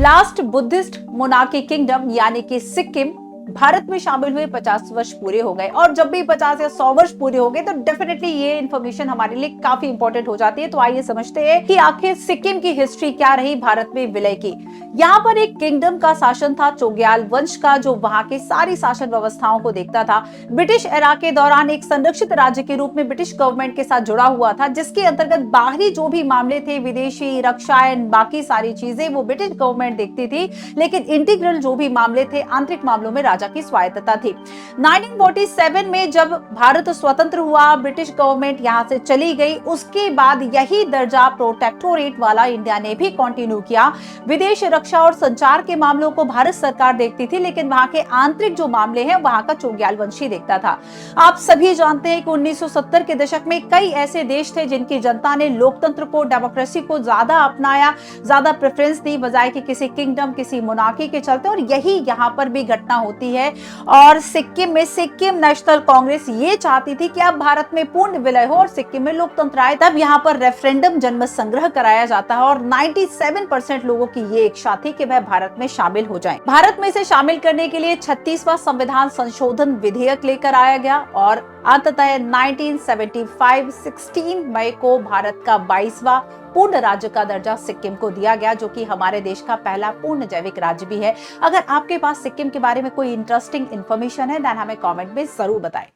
Last Buddhist monarchy kingdom यानी कि सिक्किम भारत में शामिल हुए 50 वर्ष पूरे हो गए। और जब भी 50 या 100 वर्ष पूरे हो गए तो डेफिनेटली ये इन्फॉर्मेशन हमारे लिए काफी इंपॉर्टेंट हो जाती है। तो आइए समझते हैं कि आखिर सिक्किम की हिस्ट्री क्या रही भारत में विलय की। यहाँ पर एक किंगडम का शासन था चोग्याल वंश का, जो वहां के सारी शासन व्यवस्थाओं को देखता था। ब्रिटिश एरा के दौरान एक संरक्षित राज्य के रूप में ब्रिटिश गवर्नमेंट के साथ जुड़ा हुआ था, जिसके अंतर्गत बाहरी जो भी मामले थे, विदेशी रक्षा एंड बाकी सारी चीजें, वो ब्रिटिश गवर्नमेंट देखती थी। लेकिन इंटीग्रल जो भी मामले थे, आंतरिक मामलों में राजा की स्वायत्तता थी। 1947 में जब भारत स्वतंत्र हुआ, ब्रिटिश गवर्नमेंट यहां से चली गई, उसके बाद यही दर्जा प्रोटेक्टोरेट वाला इंडिया ने भी कंटिन्यू किया। विदेश रक्षा और संचार के मामलों को भारत सरकार देखती थी, लेकिन वहां के आंतरिक जो मामले हैं वहां का चोग्याल वंशी देखता था। आप सभी जानते हैं कि 1970 के दशक में कई ऐसे देश थे जिनकी जनता ने लोकतंत्र को, डेमोक्रेसी को ज्यादा अपनाया, ज्यादा प्रेफरेंस दी बजाय कि किसी किंगडम, किसी मोनार्की के चलते। और यही यहां पर भी घटना होती है। और सिक्किम में सिक्किम नेशनल कांग्रेस ये चाहती थी कि अब भारत में पूर्ण विलय हो और सिक्किम में लोकतंत्र आए। तब यहां पर रेफरेंडम जनमत संग्रह कराया जाता है और 97% लोगों की ये इच्छा थी कि वह भारत में शामिल हो जाएं। भारत में इसे शामिल करने के लिए 36वां संविधान संशोधन विधेयक लेकर आया गया और अंततः 1975 16 मई को भारत का 22वां पूर्ण राज्य का दर्जा सिक्किम को दिया गया, जो कि हमारे देश का पहला पूर्ण जैविक राज्य भी है। अगर आपके पास सिक्किम के बारे में कोई इंटरेस्टिंग इंफॉर्मेशन है देन हमें कमेंट में जरूर बताएं।